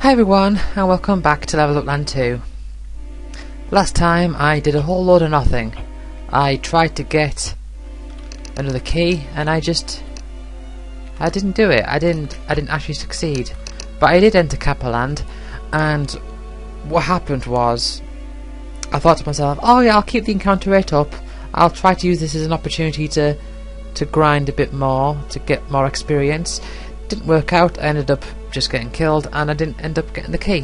Hi everyone, and welcome back to Level Up Land 2. Last time I did a whole load of nothing. I tried to get another key and I didn't do it. I didn't actually succeed. But I did enter Kappa Land, and what happened was I thought to myself, oh yeah, I'll keep the encounter rate up. I'll try to use this as an opportunity to grind a bit more, to get more experience. Didn't work out. I ended up just getting killed and I didn't end up getting the key.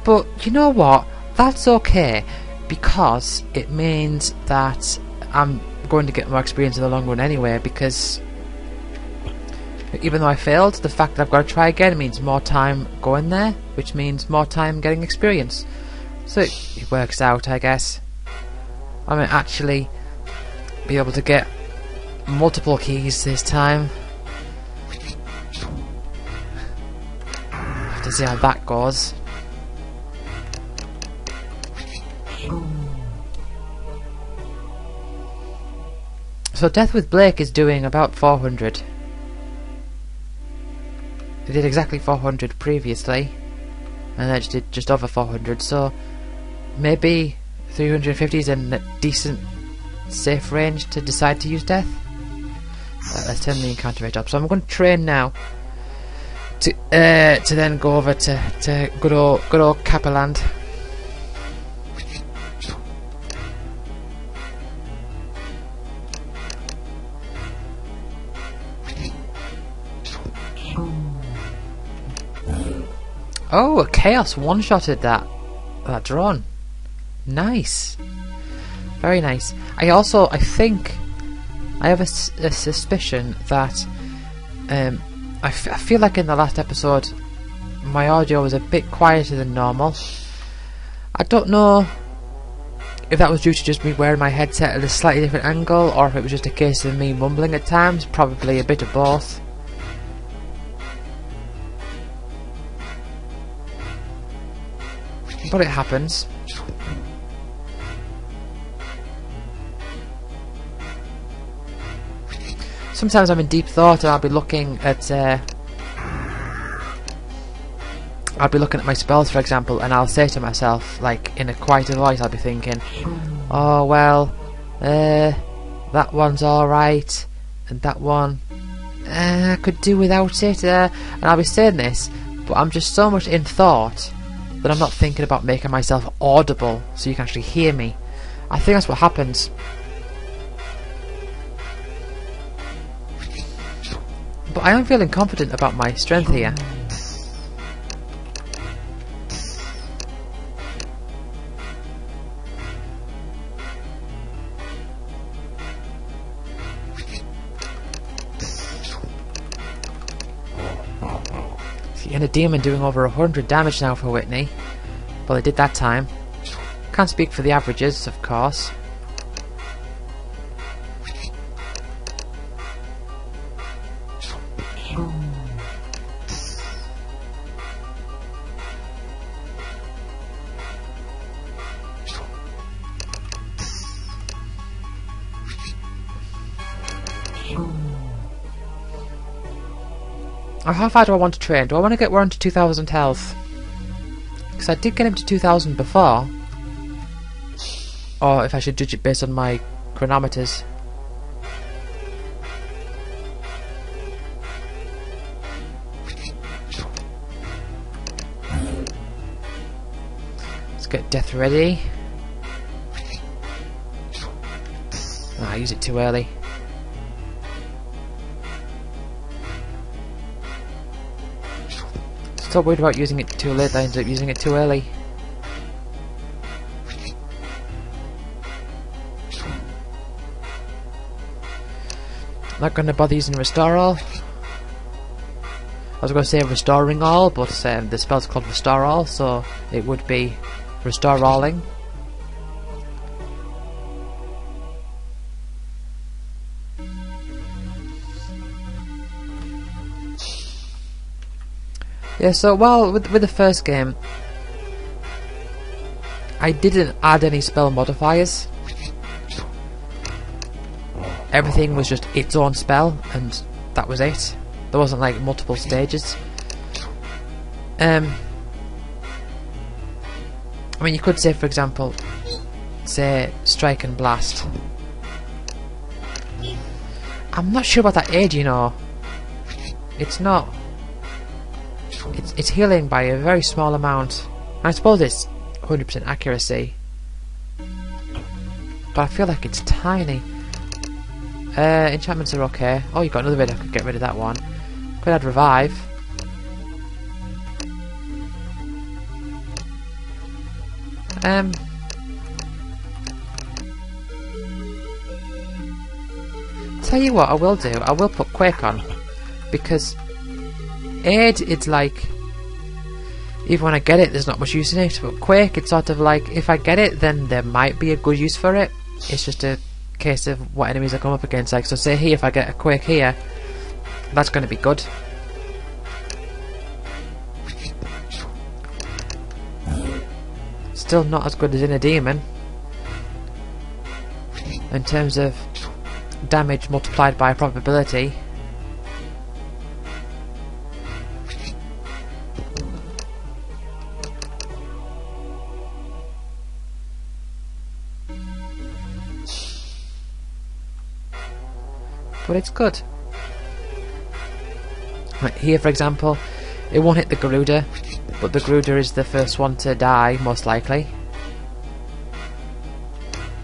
But you know what? That's okay, because it means that I'm going to get more experience in the long run anyway, because even though I failed, the fact that I've got to try again means more time going there, which means more time getting experience. So it works out, I guess. I might actually be able to get multiple keys this time. Have to see how that goes. So Death with Blake is doing about 400. It did exactly 400 previously, and then it did just over 400, so maybe 350 is in a decent safe range to decide to use Death. Let's turn the encounter rate up. So I'm going to train now to then go over to good old Kappa Land. Oh, a Chaos one-shotted that drone. Nice. Very nice. I think I have a suspicion that I feel like in the last episode my audio was a bit quieter than normal. I don't know if that was due to just me wearing my headset at a slightly different angle, or if it was just a case of me mumbling at times. Probably a bit of both. But it happens. Sometimes I'm in deep thought and I'll be looking at my spells, for example, and I'll say to myself, like in a quieter voice, I'll be thinking, oh well, that one's alright, and that one I could do without it, and I'll be saying this, but I'm just so much in thought that I'm not thinking about making myself audible so you can actually hear me. I think that's what happens. But I am feeling confident about my strength here. See, and a demon doing over 100 damage now for Whitney. Well, they did that time. Can't speak for the averages, of course. How far do I want to train? Do I want to get Warren to 2000 health? Because I did get him to 2000 before. Or if I should judge it based on my chronometers. Let's get Death ready. Oh, I used it too early. So worried about using it too late, I ended up using it too early. Not going to bother using Restore All. I was going to say Restoring All, but the spell's called Restore All, so it would be Restore Alling. Yeah, so well, with the first game, I didn't add any spell modifiers. Everything was just its own spell, and that was it. There wasn't like multiple stages. I mean, you could say, for example, say strike and blast. I'm not sure about that aid, you know. It's not. It's healing by a very small amount. I suppose it's 100% accuracy, but I feel like it's tiny. Enchantments are okay. Oh, you got another red. I could get rid of that one. Could add revive. Tell you what I will do. I will put Quake on, because aid, it's like, even when I get it, there's not much use in it. But Quake, it's sort of like, if I get it, then there might be a good use for it. It's just a case of what enemies I come up against. Like, so say here, if I get a Quake here, that's going to be good. Still not as good as Inner Demon in terms of damage multiplied by probability. But it's good. Like here, for example, it won't hit the Garuda, but the Garuda is the first one to die, most likely.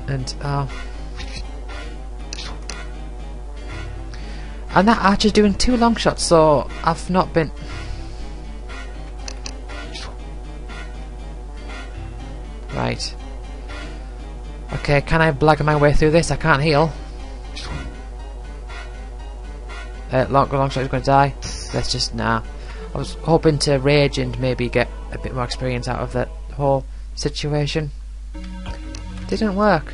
And that archer's doing 2 long shots, so I've not been. Right. Okay, can I blag my way through this? I can't heal. Long shot is going to die. Let's just I was hoping to rage and maybe get a bit more experience out of that whole situation. Didn't work.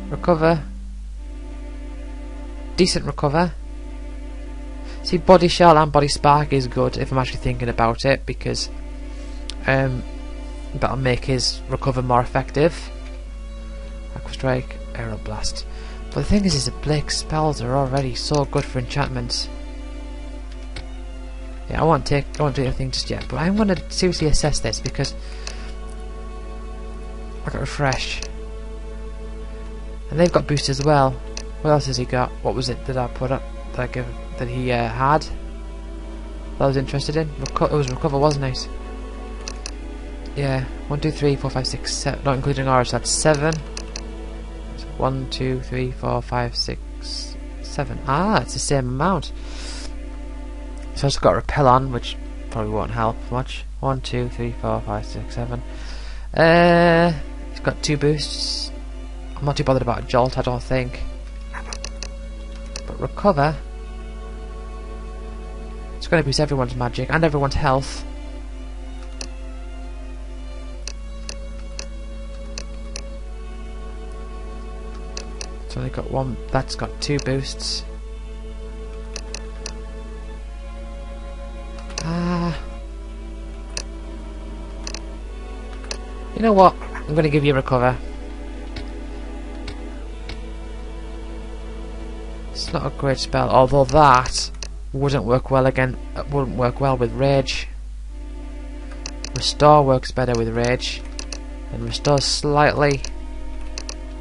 Recover. Decent recover. See, body shell and body spark is good if I'm actually thinking about it, because that'll make his recover more effective. Aqua Strike, Aeroblast. But the thing is the Blake spells are already so good for enchantments. Yeah, I won't do anything just yet, but I'm going to seriously assess this, because I got refresh, and they've got boost as well. What else has he got? What was it that I put up that he had? That I was interested in. It was recover, wasn't it? Yeah, 1, 2, 3, 4, 5, 6, 7, not including ours. That's 7. 1, 2, 3, 4, 5, 6, 7. Ah, it's the same amount. So I've just got repel on, which probably won't help much. 1, 2, 3, 4, 5, 6, 7. It's got 2 boosts. I'm not too bothered about Jolt, I don't think. But recover, it's going to boost everyone's magic and everyone's health. It's only got 1. That's got 2 boosts. You know what? I'm going to give you recover. It's not a great spell, although that wouldn't work well wouldn't work well with rage. Restore works better with rage, and restore's slightly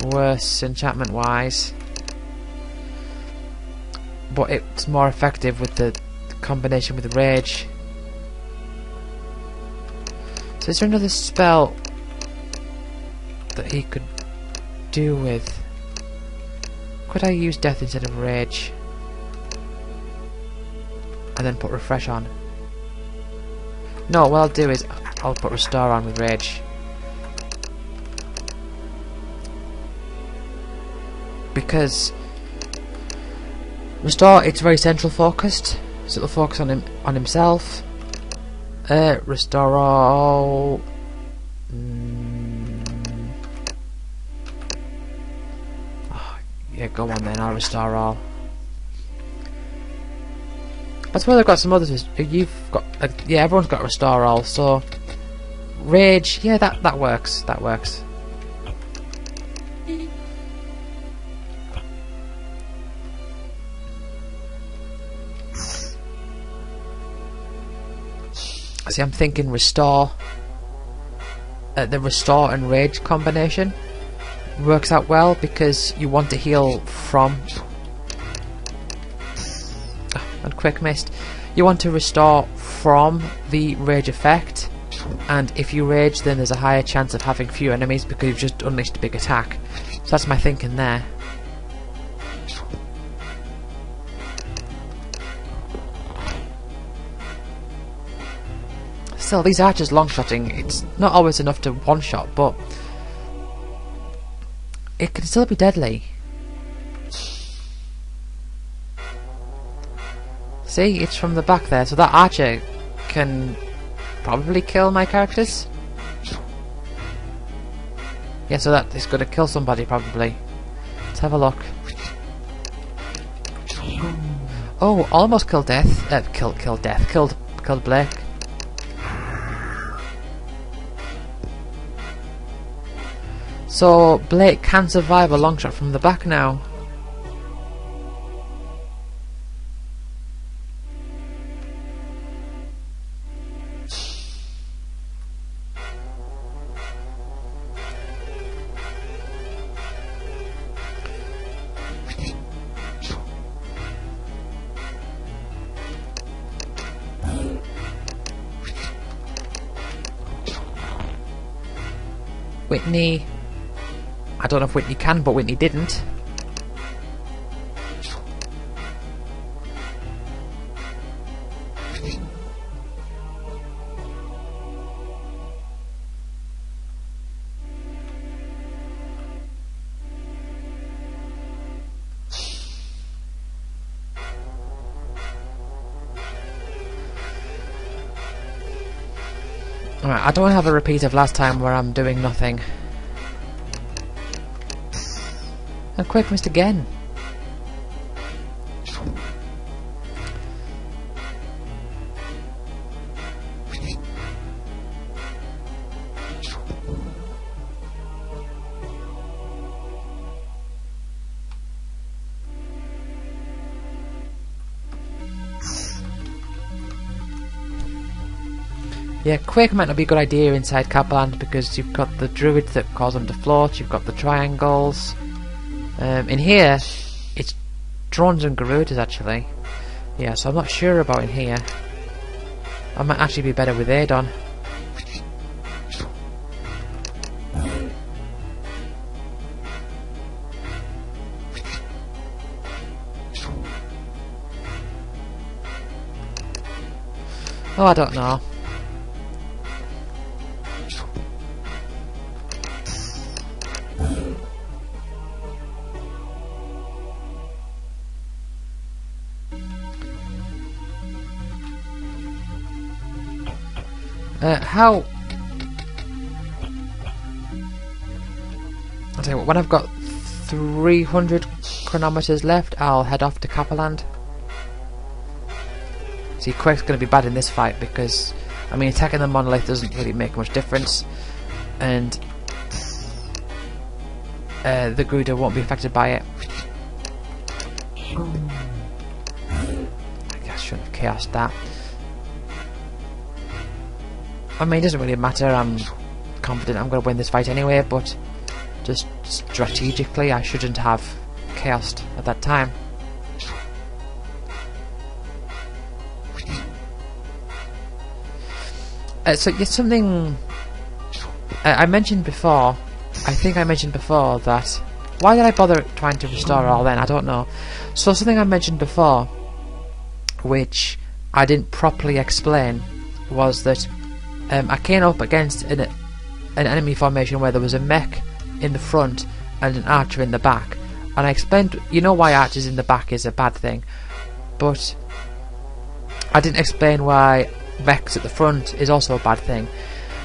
worse enchantment wise, but it's more effective with the combination with rage. So is there another spell that he could do with? Could I use death instead of rage and then put refresh on? No, what I'll do is I'll put restore on with rage, because restore, it's very central focused, so it'll focus on himself. Restore all. Yeah, go on then, I'll restore all. I suppose I've got some others. You've got, yeah, everyone's got restore all, so rage, yeah, that works, that works. See, I'm thinking restore, the restore and rage combination works out well, because you want to heal from and quick missed. You want to restore from the rage effect, and if you rage then there's a higher chance of having few enemies because you've just unleashed a big attack. So that's my thinking there. Still, these archers long-shotting, it's not always enough to one-shot, but it can still be deadly. See, it's from the back there, so that archer can probably kill my characters. Yeah, so that is going to kill somebody probably. Let's have a look. Oh, almost killed Death. Killed Blake. So Blake can survive a long shot from the back now. Whitney, I don't know if Whitney can, but Whitney didn't. Alright, I don't want to have a repeat of last time where I'm doing nothing. And quick missed again. Yeah, Quake might not be a good idea inside Capland because you've got the druids that cause them to float, you've got the triangles. In here, it's drones and Garudas actually. Yeah, so I'm not sure about in here. I might actually be better with Adon. Oh, I don't know. How? I'll tell you what, when I've got 300 chronometers left, I'll head off to Capland. See, Quake's going to be bad in this fight because, I mean, attacking the monolith doesn't really make much difference, and the Garuda won't be affected by it. I guess I shouldn't have chaosed that. I mean, it doesn't really matter, I'm confident I'm going to win this fight anyway, but just strategically I shouldn't have chaosed at that time. So it's something I mentioned before, I think I mentioned before that, why did I bother trying to restore all then, I don't know. So something I mentioned before, which I didn't properly explain, was that I came up against an enemy formation where there was a mech in the front and an archer in the back, and I explained, you know why archers in the back is a bad thing, but I didn't explain why mechs at the front is also a bad thing.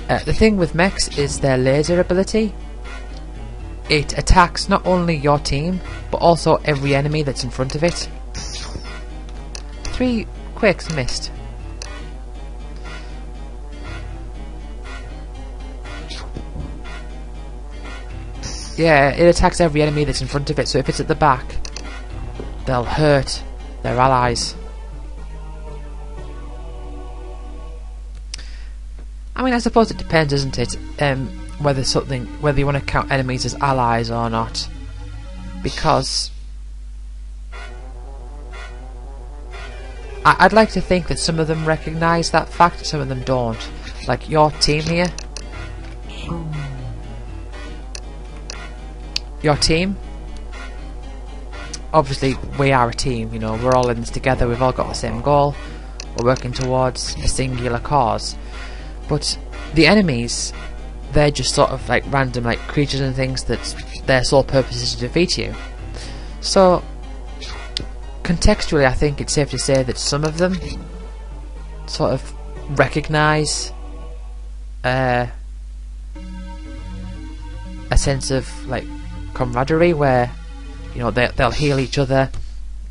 The thing with mechs is their laser ability. It attacks not only your team but also every enemy that's in front of it. 3 Quakes missed. Yeah, it attacks every enemy that's in front of it, so if it's at the back, they'll hurt their allies. I mean, I suppose it depends, doesn't it? whether you want to count enemies as allies or not, because I'd like to think that some of them recognise that fact, some of them don't. Like your team here. Your team. Obviously, we are a team, you know, we're all in this together, we've all got the same goal, we're working towards a singular cause. But the enemies, they're just sort of like random like creatures and things that their sole purpose is to defeat you. So, contextually, I think it's safe to say that some of them sort of recognise a sense of like camaraderie, where you know they'll heal each other.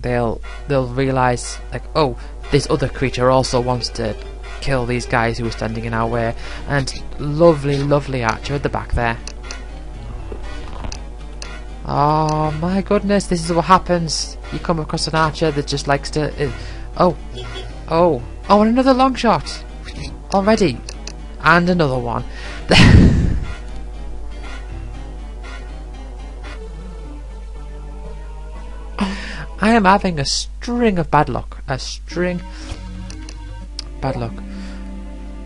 They'll realise like, oh, this other creature also wants to kill these guys who are standing in our way. And lovely archer at the back there. Oh my goodness, this is what happens. You come across an archer that just likes to... oh, and another long shot. Already. And another one. I am having a string of bad luck. A string... bad luck.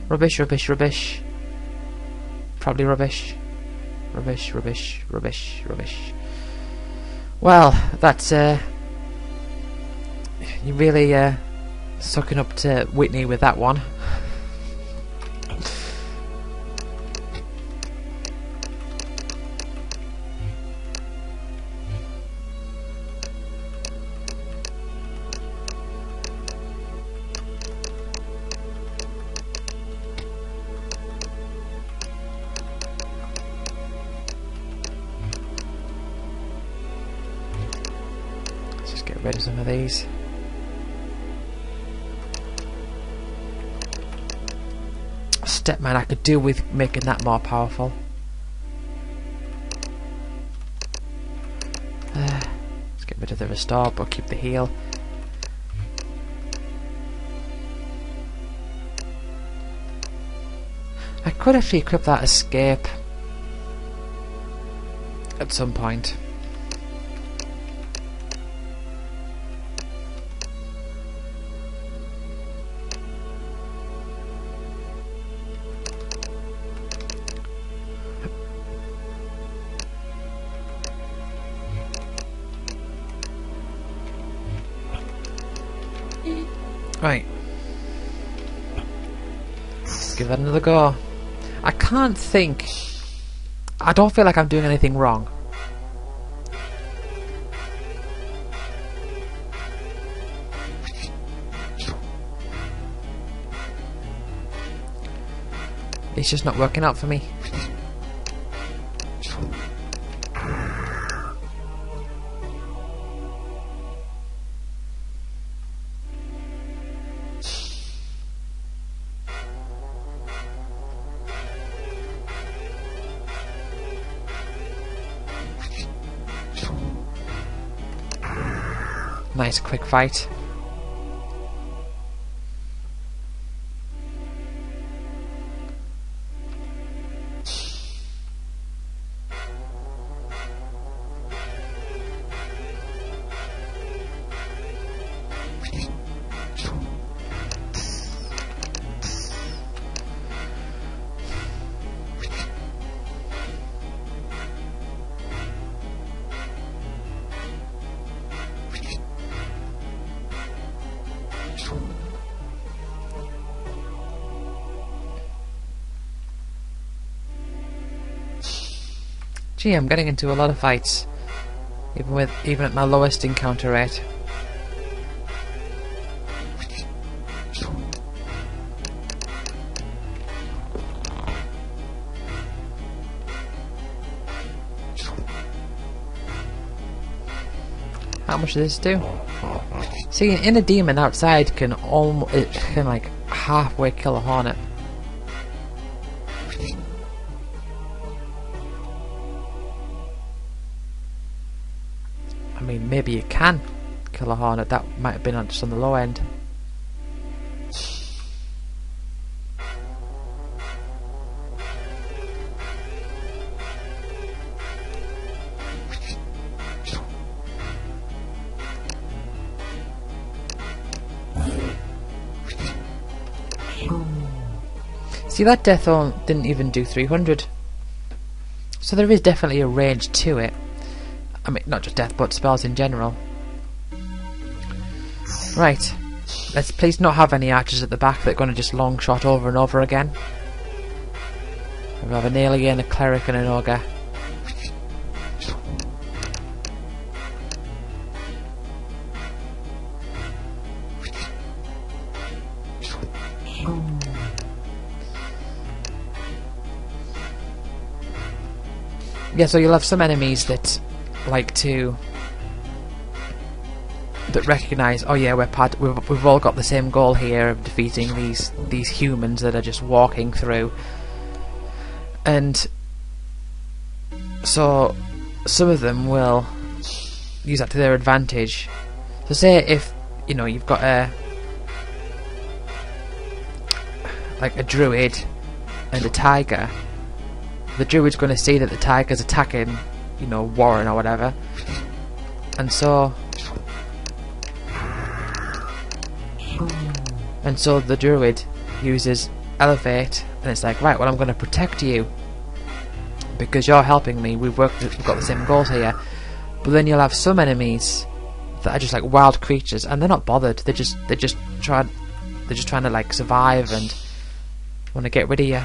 Rubbish. Probably rubbish. Rubbish. Well, that's you really sucking up to Whitney with that one. Get rid of some of these. Stepman, I could do with making that more powerful. Let's get rid of the restore, but keep the heal. I could actually equip that escape at some point. Right. Let's give that another go. I can't think... I don't feel like I'm doing anything wrong. It's just not working out for me. Nice quick fight. Gee, I'm getting into a lot of fights, even at my lowest encounter rate. How much does this do? See, an inner demon outside can like halfway kill a hornet. I mean, maybe you can kill a hornet. That might have been just on the low end. See, that death didn't even do 300. So there is definitely a range to it. I mean, not just death, but spells in general. Right. Let's please not have any archers at the back that are going to just long shot over and over again. We have an alien, a cleric and an ogre. Yeah, so you'll have some enemies that like to recognise, oh yeah, we've all got the same goal here of defeating these humans that are just walking through, and so some of them will use that to their advantage. So say if you've got a druid and a tiger, the druid's going to see that the tiger's attacking, Warren or whatever, and so the druid uses elevate, and it's like, right, well, I'm going to protect you because you're helping me. We've got the same goals here. But then you'll have some enemies that are just like wild creatures, and they're not bothered. They're just trying to like survive and want to get rid of you.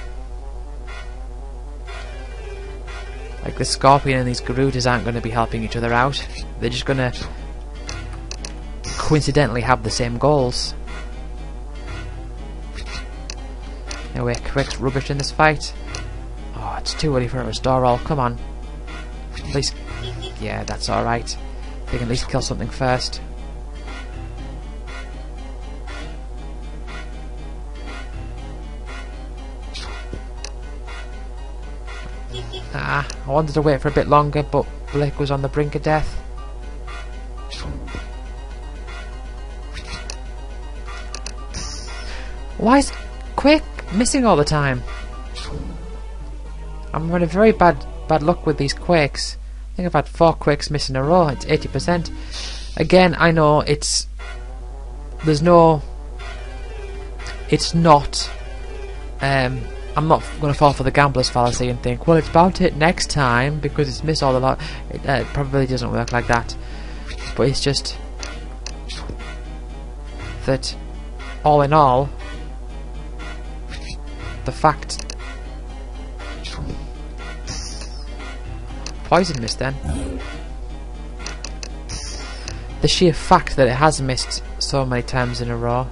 Like the scorpion and these Garudas aren't going to be helping each other out. They're just going to coincidentally have the same goals. Anyway, Quick's rubbish in this fight. Oh, it's too early for a restore roll. Come on. At least, yeah, that's alright. They can at least kill something first. I wanted to wait for a bit longer, but Blake was on the brink of death. Why is Quick missing all the time? I'm having very bad luck with these Quakes. I think I've had 4 Quakes miss in a row. It's 80%. Again, I know it's not. I'm not going to fall for the gambler's fallacy and think, well, it's bound to hit next time because it's missed all the lot. It probably doesn't work like that. But it's just that, all in all, the fact... Poison missed then. The sheer fact that it has missed so many times in a row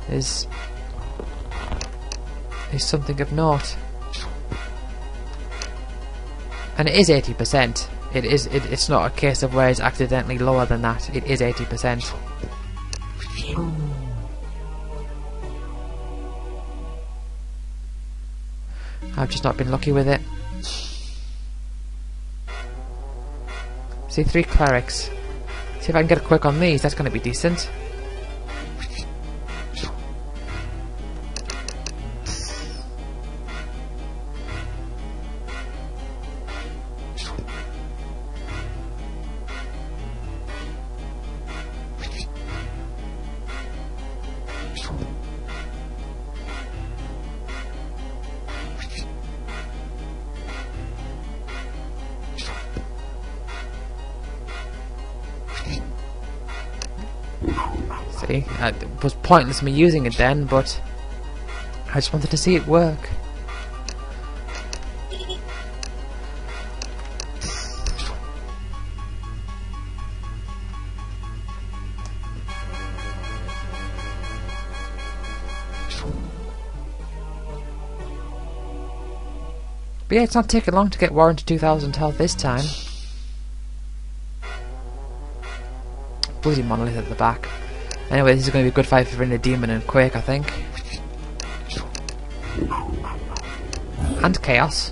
is something of note. And it is 80%. It's not a case of where it's accidentally lower than that. It is 80%. I've just not been lucky with it. See, 3 clerics. See if I can get a quick on these. That's going to be decent. See, it was pointless me using it then, but I just wanted to see it work. But yeah, it's not taking long to get Warren to 2000 health this time. Bloody monolith at the back. Anyway, this is going to be a good fight for Inner Demon and Quake, I think. And Chaos.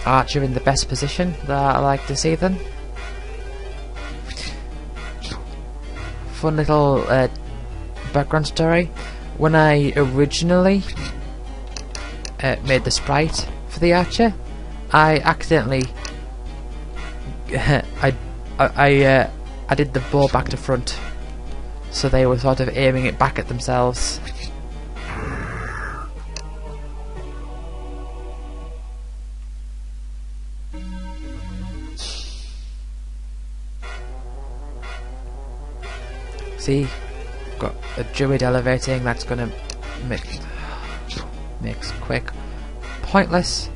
Archer in the best position that I like to see them. Fun little background story. When I originally made the sprite for the Archer, I accidentally I did the bow back to front, so they were sort of aiming it back at themselves. See, got a druid elevating. That's gonna makes quick pointless.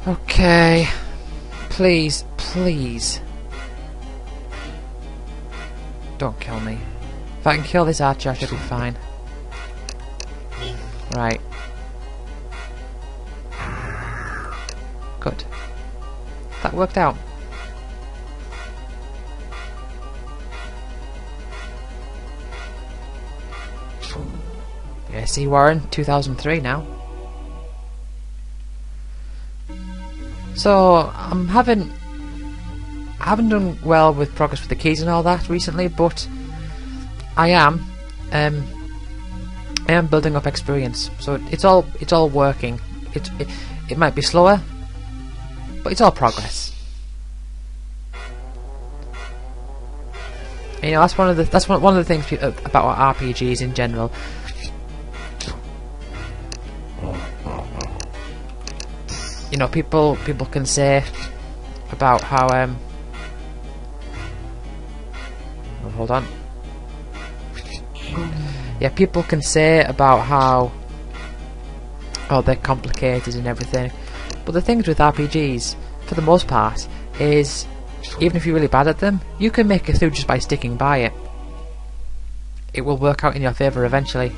Okay, please, please, don't kill me. If I can kill this archer, I should be fine. Right. Good. That worked out. Yeah, see, Warren, 2003 now. So I haven't done well with progress with the keys and all that recently, but I am building up experience. So it's all working. It might be slower, but it's all progress. You know, that's one of the things about RPGs in general. You know, people can say about how oh, hold on. Yeah, people can say about how they're complicated and everything, but the things with RPGs, for the most part, is even if you're really bad at them, you can make it through just by sticking by it. It will work out in your favour eventually.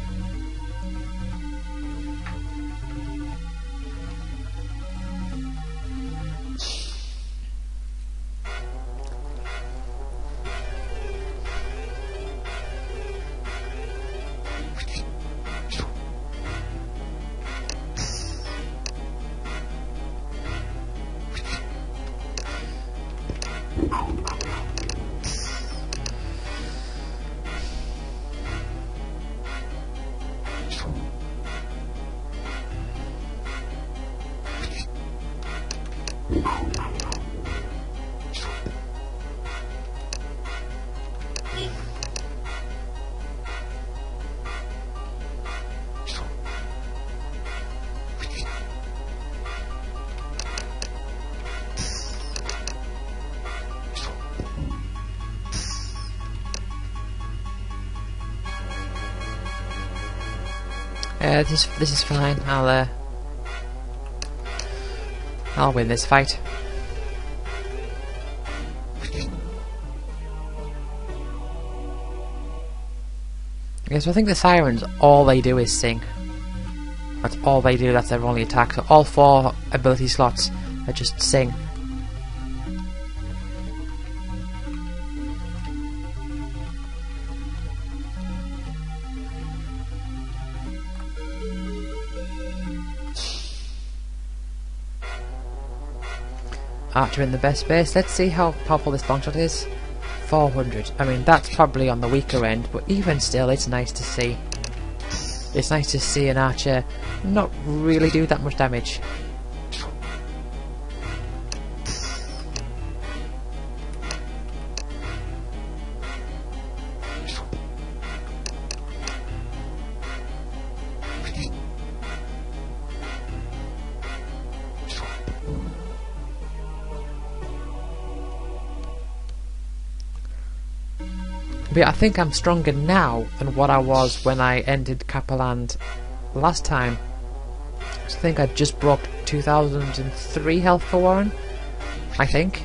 This is fine. I'll win this fight. Okay, so I think the sirens, all they do is sing. That's all they do. That's their only attack. So all 4 ability slots are just sing. Archer in the best space. Let's see how powerful this longshot is. 400. I mean, that's probably on the weaker end, but even still, it's nice to see. It's nice to see an archer not really do that much damage. But I think I'm stronger now than what I was when I ended Kappaland last time. I think I just broke 2003 health for Warren, I think.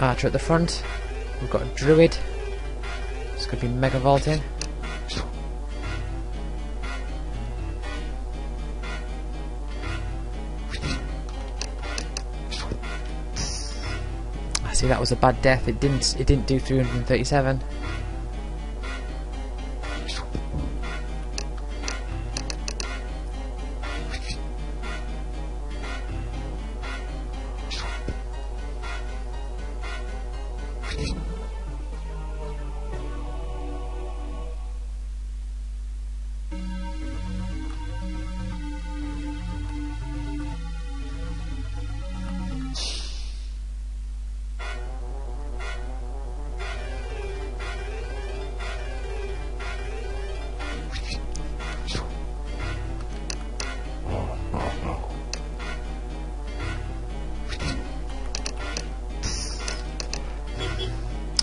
Archer at the front. We've got a druid. It's going to be mega vaulting. I see that was a bad death. It didn't do 337.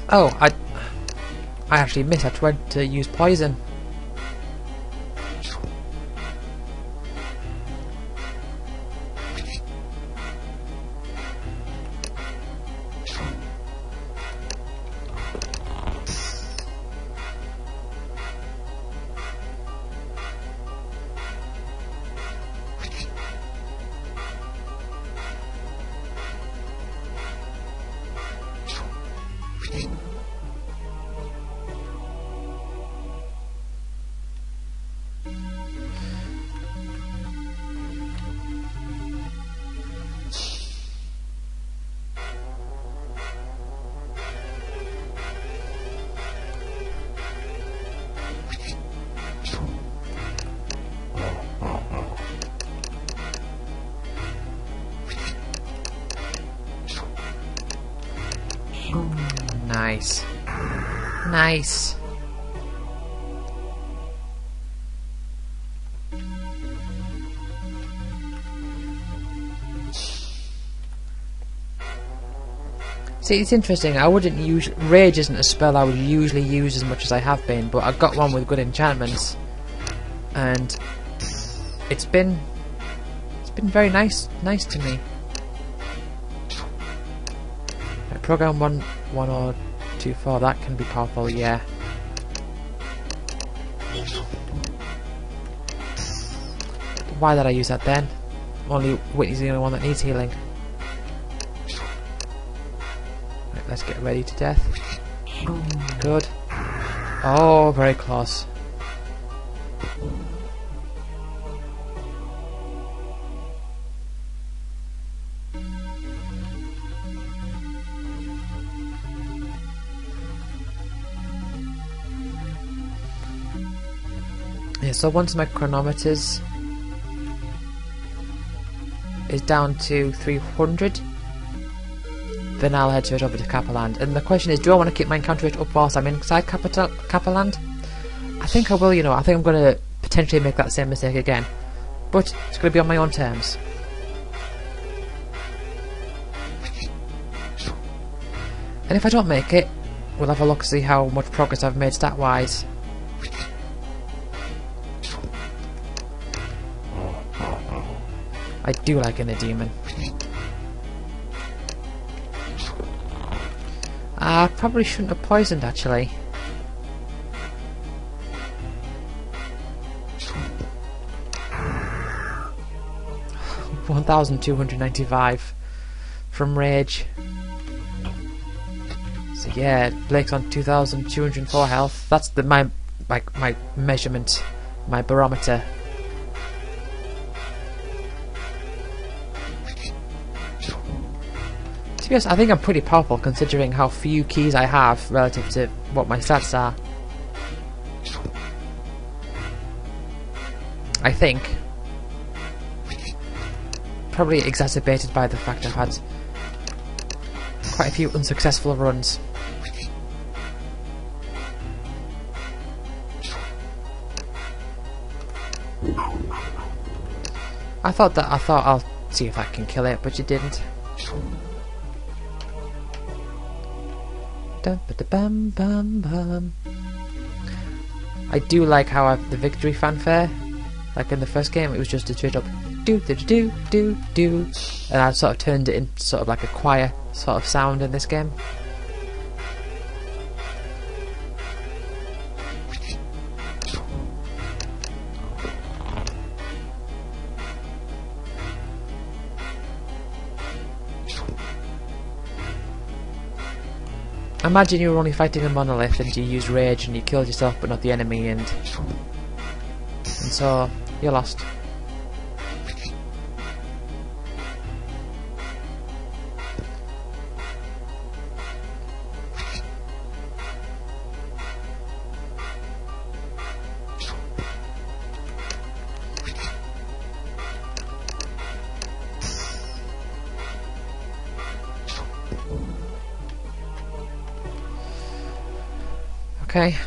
Oh, I actually missed. I tried to use poison. Nice. Nice. See, it's interesting. I wouldn't use Rage. Isn't a spell I would usually use as much as I have been, but I've got one with good enchantments, and it's been very nice to me. Right, program 1024. That can be powerful, yeah. Why did I use that then? Only Whitney's the only one that needs healing. Let's get ready to death. Good. Oh, very close. Yeah, so once my chronometers is down to 300, then I'll head straight over to Kappaland. And the question is, do I want to keep my encounter rate up whilst I'm inside Kappaland? I think I will, you know. I think I'm going to potentially make that same mistake again. But it's going to be on my own terms. And if I don't make it, we'll have a look to see how much progress I've made stat-wise. I do like Inner Demon. I probably shouldn't have poisoned, actually. $1,295 from Rage. So yeah, Blake's on 2,204 health. That's my measurement, my barometer. To be honest, I think I'm pretty powerful considering how few keys I have relative to what my stats are. I think. Probably exacerbated by the fact I've had quite a few unsuccessful runs. I thought I'll see if I can kill it, but you didn't. Bum, bum, bum. I do like how the victory fanfare, like in the first game, it was just a straight up do do do do do, and I've sort of turned it into sort of like a choir sort of sound in this game. Imagine you were only fighting a monolith and you used rage and you killed yourself but not the enemy, and so you're lost. Okay.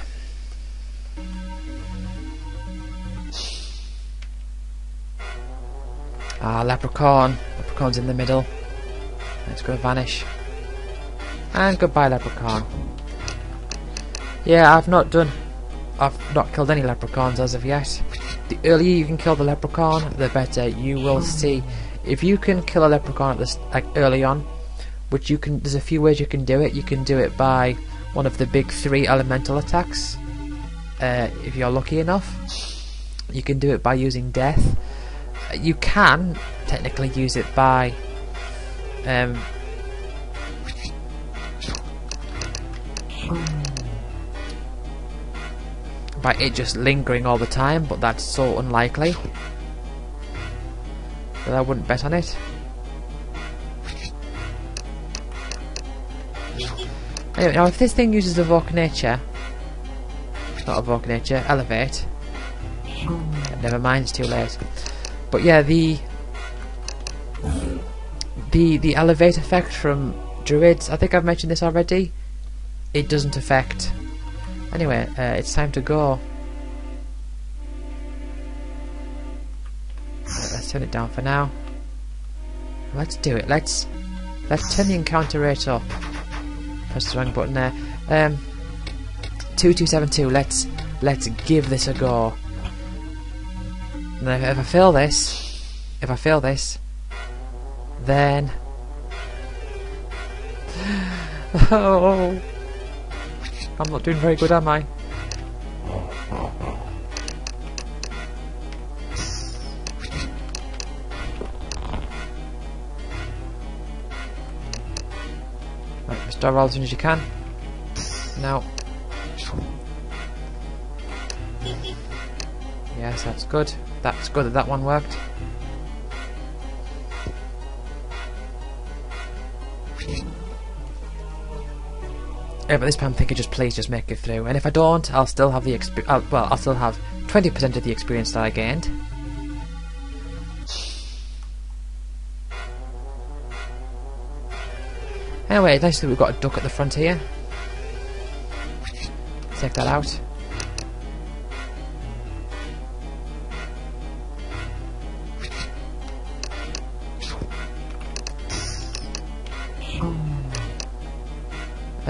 Ah, leprechaun. Leprechaun's in the middle. Let's go vanish. And goodbye, leprechaun. Yeah, I've not killed any leprechauns as of yet. The earlier you can kill the leprechaun, the better. You will see. If you can kill a leprechaun at this, like early on, which you can, there's a few ways you can do it. You can do it by one of the big 3 elemental attacks. If you're lucky enough, you can do it by using death. You can technically use it by it just lingering all the time, but that's so unlikely that I wouldn't bet on it. Anyway, now if this thing uses Evoke Nature, not Evoke Nature, Elevate, never mind, it's too late. But yeah, the Elevate effect from Druids, I think I've mentioned this already, it doesn't affect. Anyway, it's time to go. Let's turn it down for now. Let's do it. Let's turn the encounter rate up. Press the wrong button there. 2272. Let's give this a go. And if I fail this, then oh, I'm not doing very good, am I? Right, restore roll as soon as you can. Now. Yes, that's good. That's good that one worked. Yeah, but this time I'm thinking please just make it through. And if I don't, I'll still have the I'll still have 20% of the experience that I gained. Anyway, nice that we've got a duck at the front here. Take that out.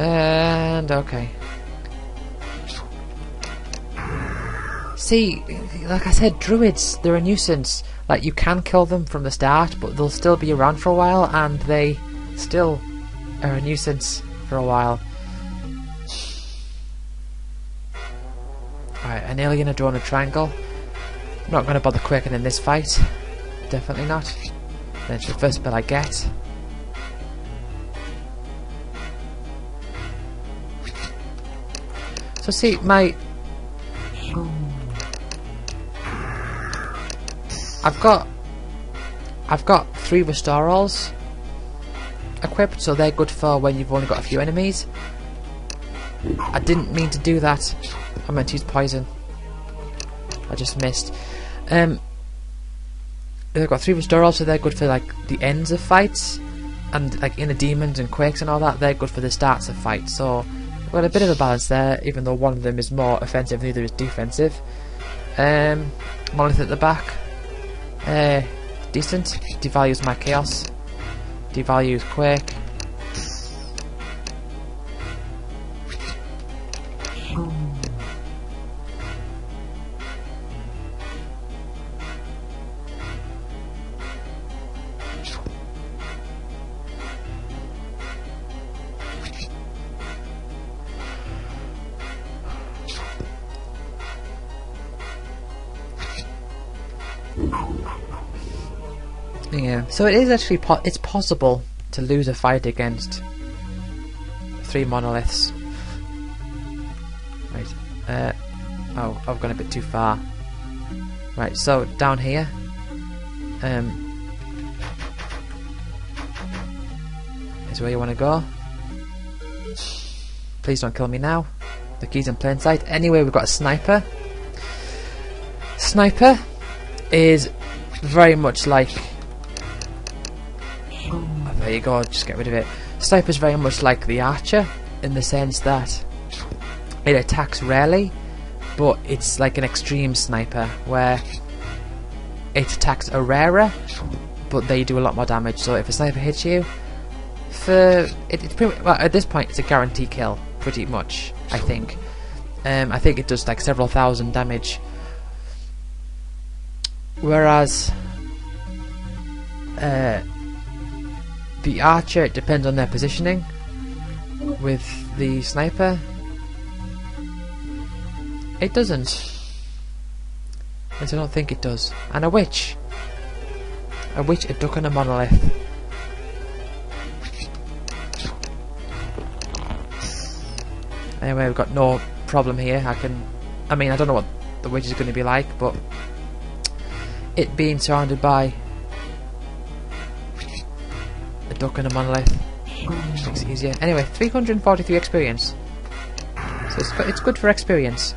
And okay. See, like I said, druids, they're a nuisance. Like, you can kill them from the start, but they'll still be around for a while, and they still are a nuisance for a while. Alright, an alien, a drone, a triangle. I'm not going to bother quaking in this fight. Definitely not. That's the first spell I get. So see, I've got 3 restore alls equipped, so they're good for when you've only got a few enemies. I didn't mean to do that. I meant to use poison. I just missed. They've got 3 restore alls, so they're good for like the ends of fights, and like inner demons and quakes and all that. They're good for the starts of fights. So I've got a bit of a balance there, even though one of them is more offensive, the other is defensive. Monolith at the back. Decent. Devalues my chaos. Devalues quake. Yeah, so it is actually it's possible to lose a fight against 3 monoliths. Right. Oh, I've gone a bit too far. Right, so down here. Is where you want to go. Please don't kill me now. The key's in plain sight. Anyway, we've got a sniper. Sniper is very much like... Oh, there you go, just get rid of it. Sniper is very much like the archer in the sense that it attacks rarely, but it's like an extreme sniper where it attacks a rarer, but they do a lot more damage. So if a sniper hits you, it's pretty well, at this point it's a guaranteed kill, pretty much. I think it does like several thousand damage, whereas the archer, it depends on their positioning. With the sniper, it doesn't. I don't think it does. And a witch, a duck, and a monolith. Anyway, we've got no problem here. I mean, I don't know what the witch is going to be like, but it being surrounded by a duck and a monolith makes it easier. Anyway, 343 experience. So it's good for experience.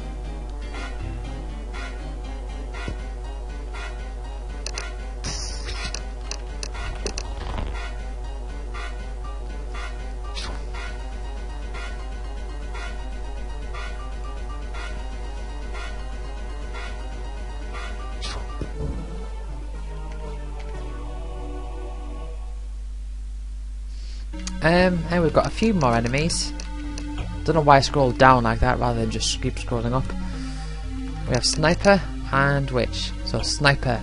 And we've got a few more enemies. Don't know why I scrolled down like that rather than just keep scrolling up. We have sniper and witch. So sniper,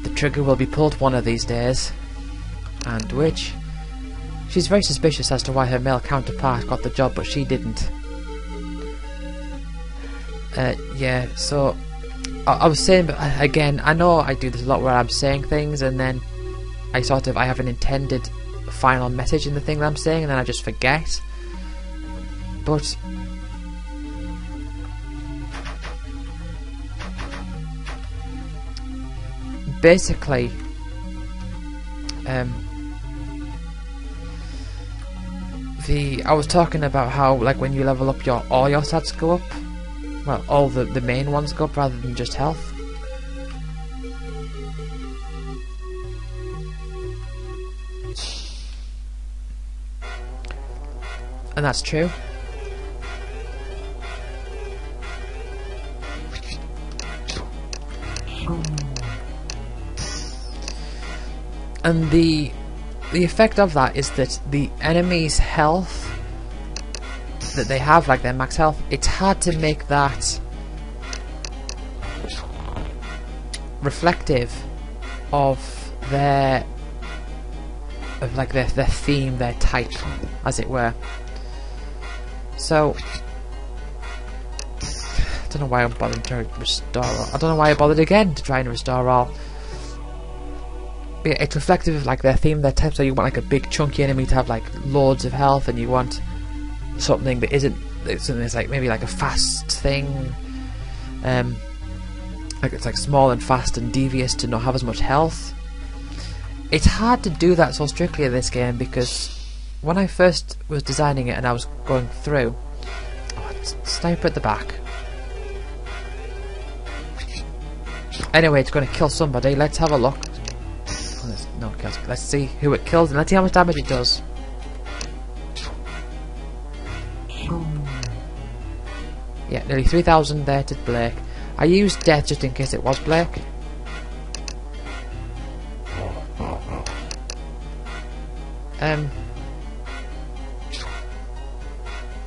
the trigger will be pulled one of these days. And witch, she's very suspicious as to why her male counterpart got the job but she didn't. Yeah, so I was saying, but again, I know I do this a lot where I'm saying things and then I have an intended final message in the thing that I'm saying and then I just forget. But basically, I was talking about how, like, when you level up, all your stats go up. Well, all the main ones go up rather than just health. And that's true. And the effect of that is that the enemy's health that they have, like their max health, it's hard to make that reflective of their theme, their type, as it were. So I don't know why I'm bothering to restore all. I don't know why I bothered again to try and restore all. But yeah, it's reflective of like their theme, their type. So you want like a big chunky enemy to have like loads of health, and you want something that isn't, something that's like maybe like a fast thing, like it's like small and fast and devious to not have as much health. It's hard to do that so strictly in this game because when I first was designing it and I was going through, it's sniper at the back. Anyway, it's going to kill somebody. Let's have a look. No, let's see who it kills and let's see how much damage it does. Yeah, nearly 3,000 there to Blake. I used death just in case it was Blake.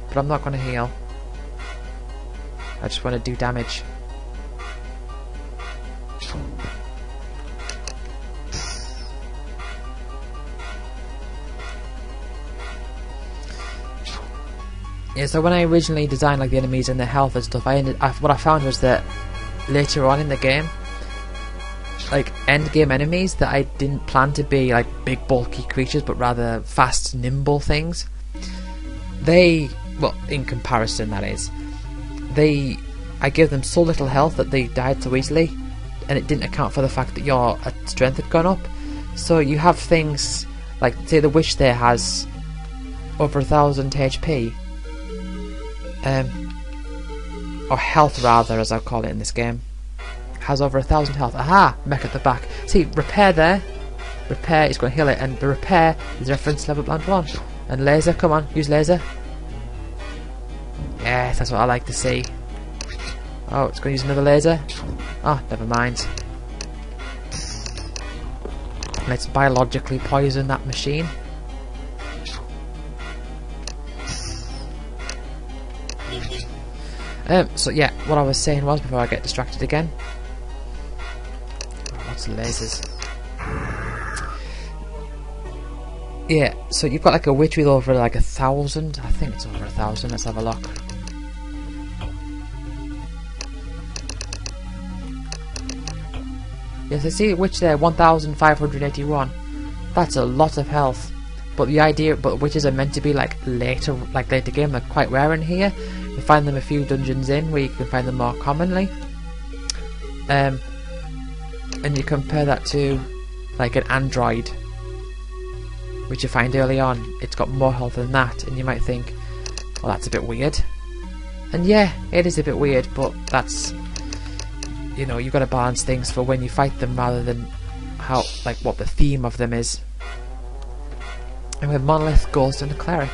But I'm not going to heal. I just want to do damage. Yeah, so when I originally designed like the enemies and their health and stuff, what I found was that later on in the game, like end game enemies that I didn't plan to be like big bulky creatures, but rather fast, nimble things. They, well, in comparison, that is, I gave them so little health that they died so easily, and it didn't account for the fact that your strength had gone up. So you have things like, say, the witch there has over 1,000 HP, or health rather, as I call it in this game. Has over 1,000 health. Aha! Mech at the back. See, repair there. Repair is going to heal it, and the repair is reference level band 1. And laser, come on, use laser. Yes, that's what I like to see. Oh, it's going to use another laser. Oh, never mind. Let's biologically poison that machine. So yeah, what I was saying was, before I get distracted again. Lots of lasers. Yeah, so you've got like a witch with over like 1,000. I think it's over 1,000. Let's have a look. Yes, I see a witch there, 1,581. That's a lot of health. But the idea, but witches are meant to be like later game. They're quite rare in here. You find them a few dungeons in where you can find them more commonly. And you compare that to like an android, which you find early on. It's got more health than that, and you might think, well, that's a bit weird. And yeah, it is a bit weird, but that's, you know, you've got to balance things for when you fight them rather than how, like, what the theme of them is. And with Monolith, Ghost, and a Cleric.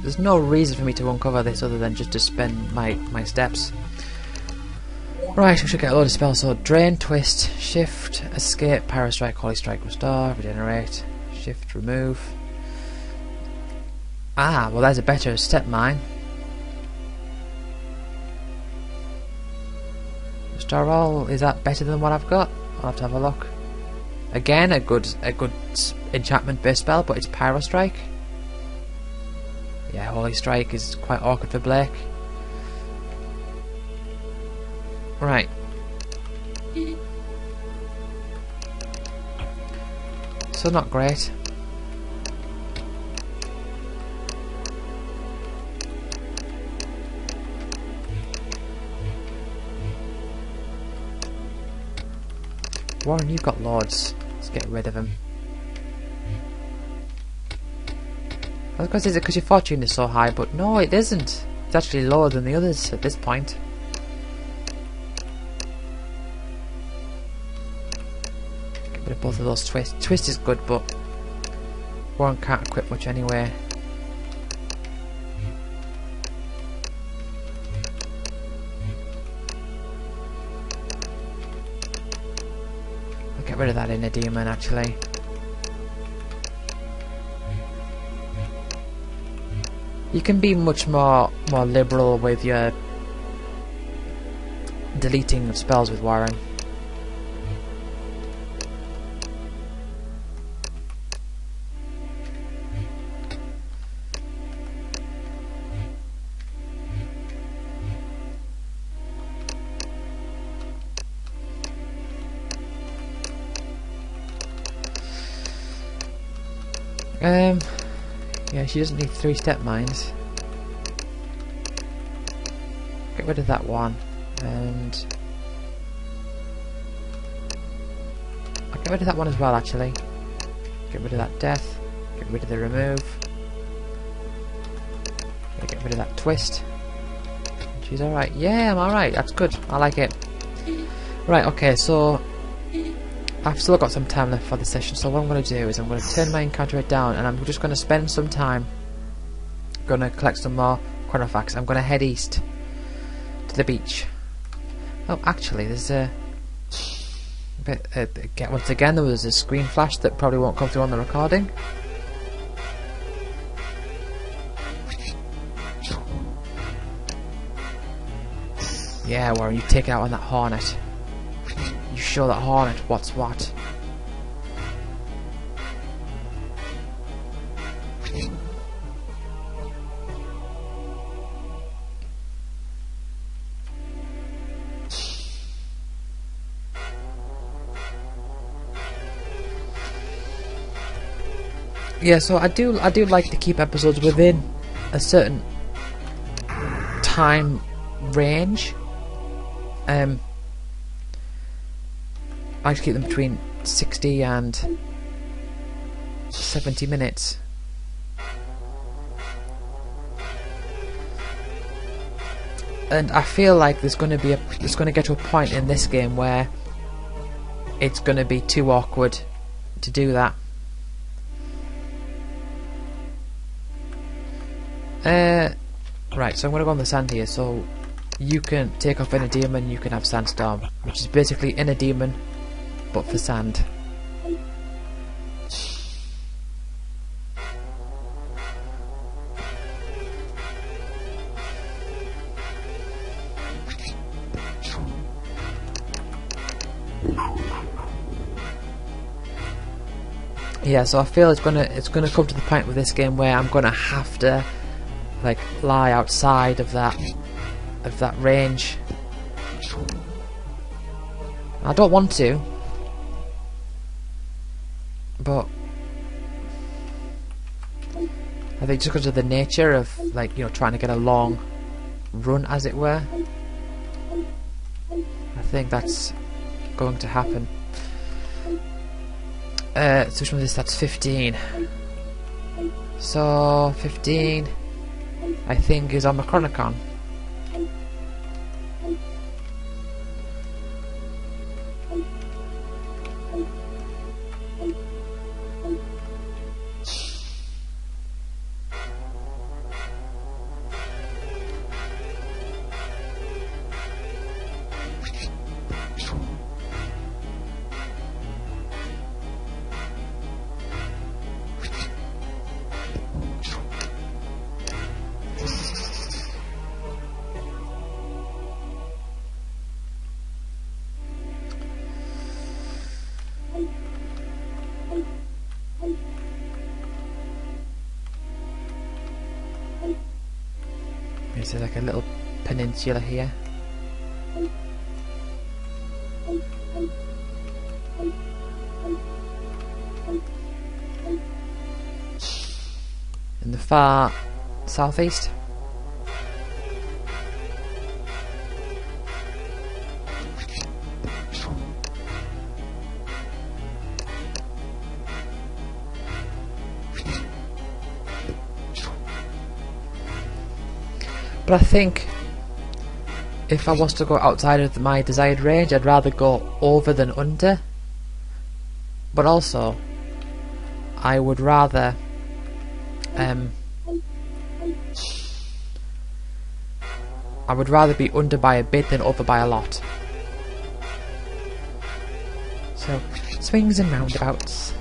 There's no reason for me to uncover this other than just to spend my steps. Right, we should get a load of spells. So Drain, Twist, Shift, Escape, Pyro Strike, Holy Strike, Restore, Regenerate, Shift, Remove. Ah, well there's a better Step Mine. Restore All, is that better than what I've got? I'll have to have a look. Again, a good enchantment based spell, but it's Pyro Strike. Yeah, Holy Strike is quite awkward for Blake. Right. So not great. Warren, you've got lords. Let's get rid of him. I was going to say, is it because your fortune is so high, but no, it isn't. It's actually lower than the others at this point. Get rid of both of those twists. Twist is good, but Warren can't equip much anyway. I'll get rid of that inner demon actually. You can be much more liberal with your deleting of spells with Warren. Yeah, she doesn't need 3 step mines. Get rid of that one, and I'll get rid of that one as well actually. Get rid of that death, get rid of the remove, get rid of that twist. She's alright. Yeah, I'm alright, that's good, I like it. Right, okay, so I've still got some time left for the session, so what I'm going to do is I'm going to turn my encounter rate down, and I'm just going to spend some time going to collect some more Chronofacts. I'm going to head east to the beach. Oh, actually, there's a bit. Once again, there was a screen flash that probably won't come through on the recording. Yeah, Warren, you take it out on that Hornet. You show that Hornet what's what. Yeah, so I do like to keep episodes within a certain time range. I like to keep them between 60 and 70 minutes. And I feel like there's going to get to a point in this game where it's going to be too awkward to do that. Right, so I'm going to go on the sand here. So you can take off Inner Demon, you can have Sandstorm, which is basically Inner Demon, but for sand. Yeah, so I feel it's gonna come to the point with this game where I'm gonna have to like lie outside of that range. I don't want to, but I think just because of the nature of, like, you know, trying to get a long run, as it were, I think that's going to happen. So which one is this? That's 15. So 15, I think, is on the Chronicon. There's like a little peninsula here. In the far southeast. But I think if I was to go outside of my desired range, I'd rather go over than under. But also, I would rather be under by a bit than over by a lot. So, swings and roundabouts,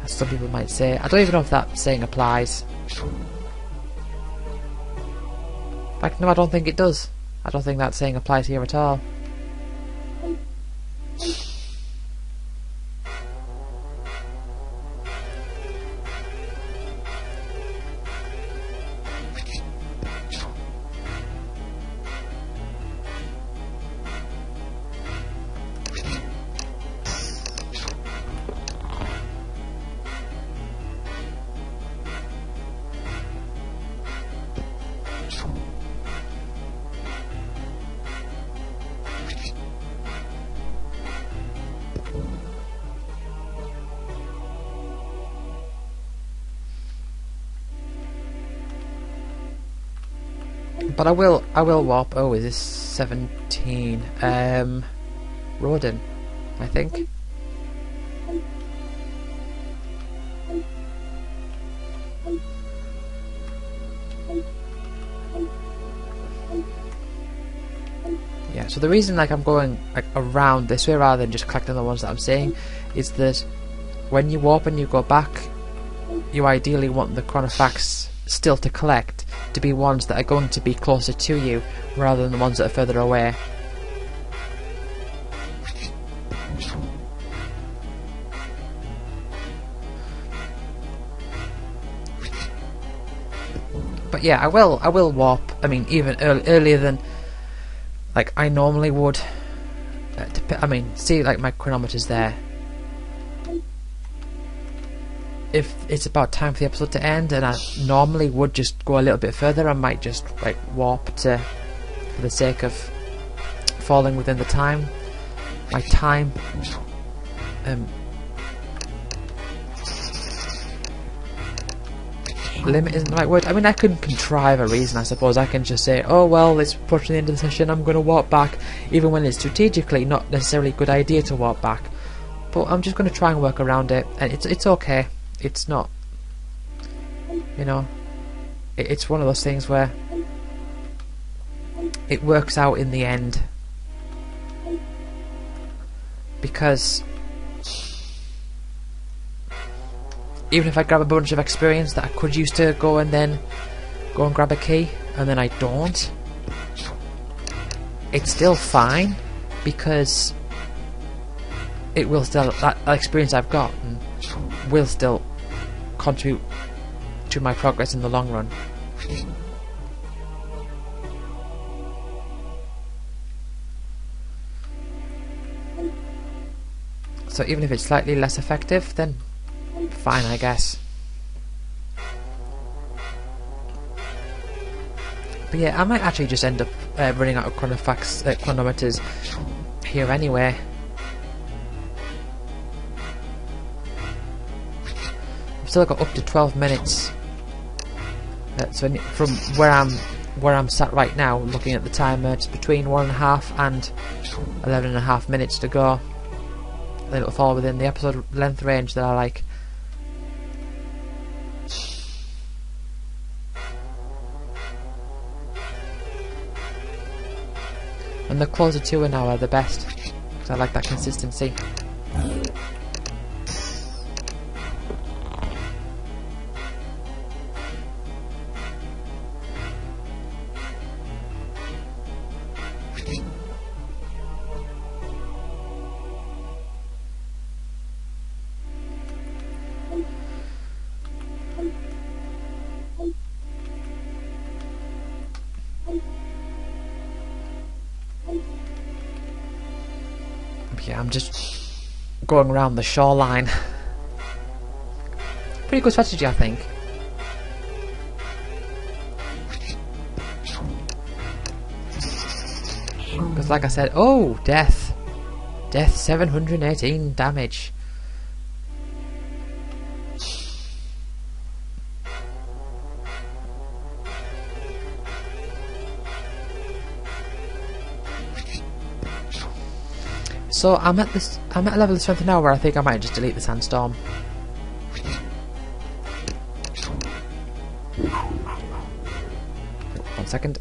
as some people might say. I don't even know if that saying applies. In fact, no, I don't think it does. I don't think that saying applies here at all. But I will warp. Oh, is this 17? Rodin, I think. Yeah, so the reason like I'm going like around this way rather than just collecting the ones that I'm saying is that when you warp and you go back, you ideally want the Chronofacts still to collect to be ones that are going to be closer to you rather than the ones that are further away. But yeah, I will warp. I mean, even earlier than like I normally would. I mean, see, like my chronometer's there. If it's about time for the episode to end, and I normally would just go a little bit further, I might just like warp to, for the sake of falling within the time. My time. Limit isn't the right word. I mean, I can contrive a reason, I suppose. I can just say, oh well, it's pushing the end of the session, I'm going to warp back, even when it's strategically not necessarily a good idea to warp back. But I'm just going to try and work around it, and it's okay. It's not, you know, it's one of those things where it works out in the end, because even if I grab a bunch of experience that I could use to go and grab a key, and then I don't, it's still fine, because it will still, that experience I've got will still contribute to my progress in the long run. So even if it's slightly less effective, then fine, I guess. But yeah, I might actually just end up running out of chronometers here anyway. I've still got up to 12 minutes. So from where I'm sat right now, looking at the timer, it's between 1.5 and 11.5 minutes to go. Then it'll fall within the episode length range that I like. And the closer to an hour, the best, because I like that consistency. Yeah, I'm just going around the shoreline. Pretty good strategy, I think. Because like I said, oh, death. Death, 718 damage. So I'm at a level of strength now where I think I might just delete the sandstorm. One second.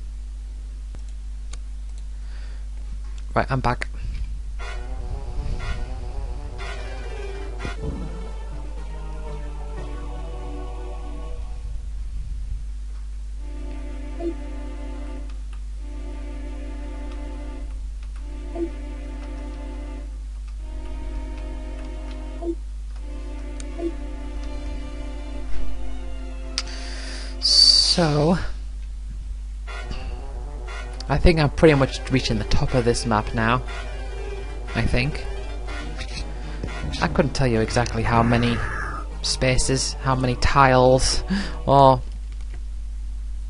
Right, I'm back. So, I think I'm pretty much reaching the top of this map now. I think. I couldn't tell you exactly how many spaces, how many tiles, or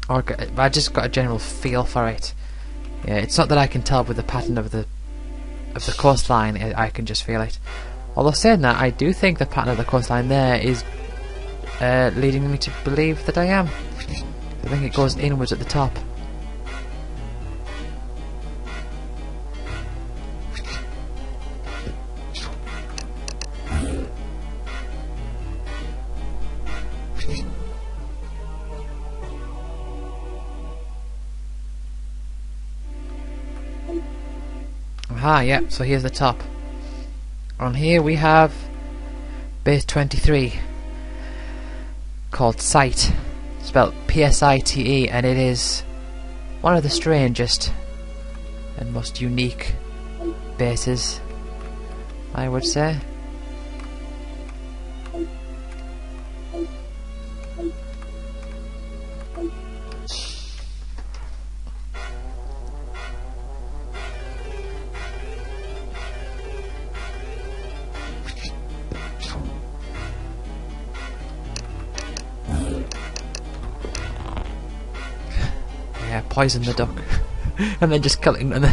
I just got a general feel for it. Yeah, it's not that I can tell with the pattern of the coastline. I can just feel it. Although saying that, I do think the pattern of the coastline there is leading me to believe that I am. I think it goes inwards at the top. Aha, yep, so here's the top. On here we have base 23, called Site, spelled P-S-I-T-E, and it is one of the strangest and most unique bases, I would say. Yeah, poison the duck. And then just killing them.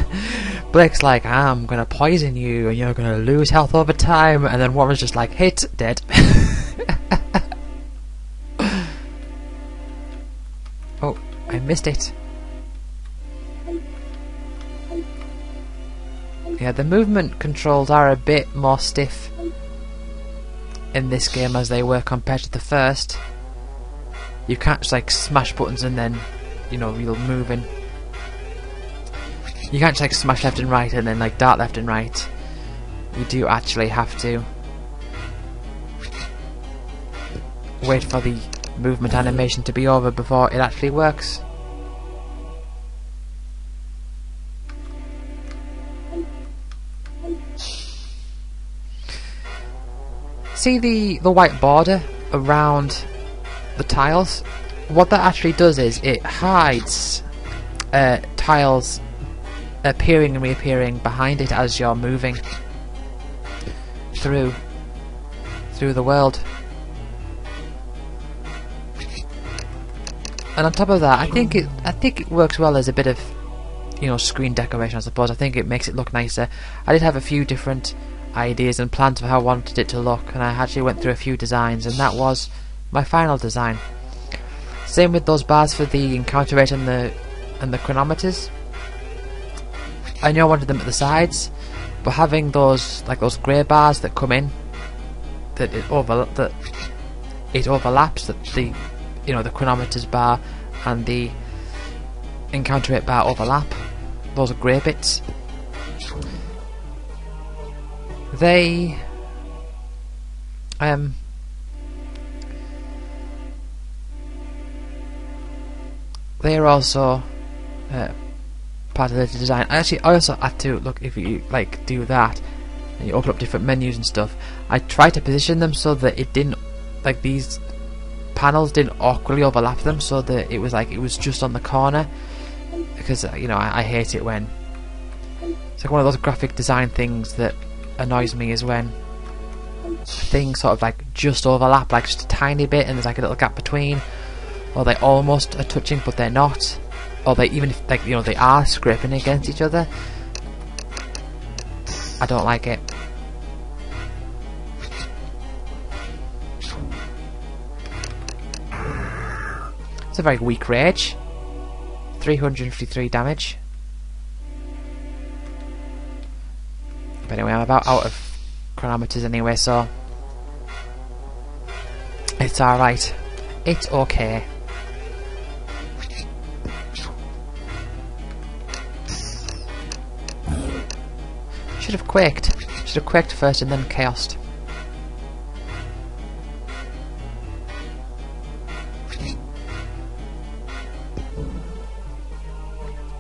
Blake's like, I'm gonna poison you and you're gonna lose health over time, and then Warren's just like, hit, dead. Oh, I missed it. Yeah, the movement controls are a bit more stiff in this game as they were compared to the first. You can't just like smash buttons and then, you know, you're moving. You can't just like smash left and right and then like dart left and right. You do actually have to wait for the movement animation to be over before it actually works. See the white border around the tiles? What that actually does is it hides tiles appearing and reappearing behind it as you're moving through the world. And on top of that, I think it works well as a bit of, you know, screen decoration, I suppose. I think it makes it look nicer. I did have a few different ideas and plans for how I wanted it to look, and I actually went through a few designs, and that was my final design. Same with those bars for the encounter rate and the chronometers. I knew I wanted them at the sides, but having those grey bars that come in, that it overlaps, that the, you know, the chronometers bar and the encounter rate bar overlap. Those are grey bits. They're also part of the design. Actually, I also had to look, if you like do that and you open up different menus and stuff, I tried to position them so that it didn't, like, these panels didn't awkwardly overlap them, so that it was like it was just on the corner, because you know, I hate it when it's like one of those graphic design things that annoys me, is when things sort of like just overlap, like just a tiny bit, and there's like a little gap between, or they almost are touching but they're not, or they, even if, like, you know, they are scraping against each other. I don't like it. It's a very weak rage. 353 damage. But anyway, I'm about out of chronometers anyway, so it's alright. It's okay. Should have quaked. Should have quaked first and then chaosed.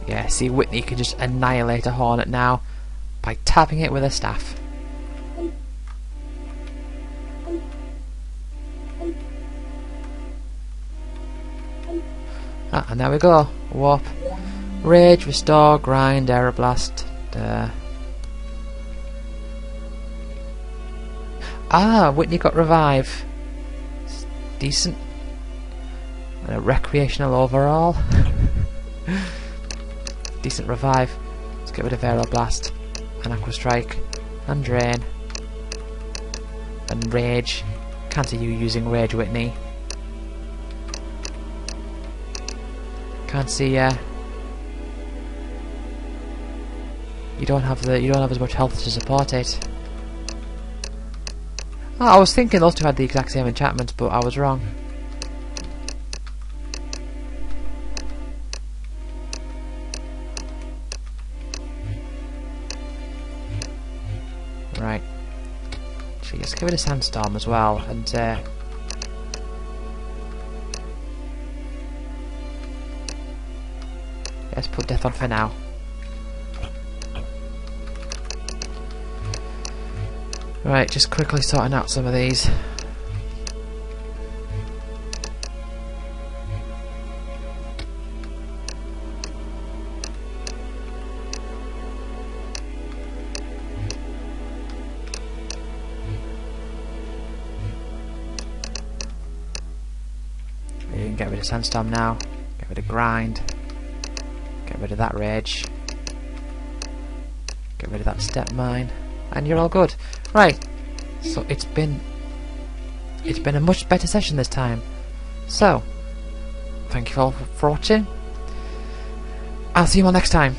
Yeah, see, Whitney can just annihilate a Hornet now by tapping it with a staff. Ah, and there we go. Warp. Rage, restore, grind, aeroblast. Ah, Whitney got revive. It's decent. And a recreational overall. Decent revive. Let's get rid of aeroblast and aqua strike and drain and rage. Can't see you using rage, Whitney. Can't see ya. You don't have as much health to support it. Oh, I was thinking those two had the exact same enchantments, but I was wrong. Right. Actually, let's give it a sandstorm as well, and let's put death on for now. Right, just quickly sorting out some of these. You can get rid of sandstorm now, get rid of grind, get rid of that rage, get rid of that step mine, and you're all good. Right, so it's been a much better session this time. So, thank you all for watching. I'll see you all next time.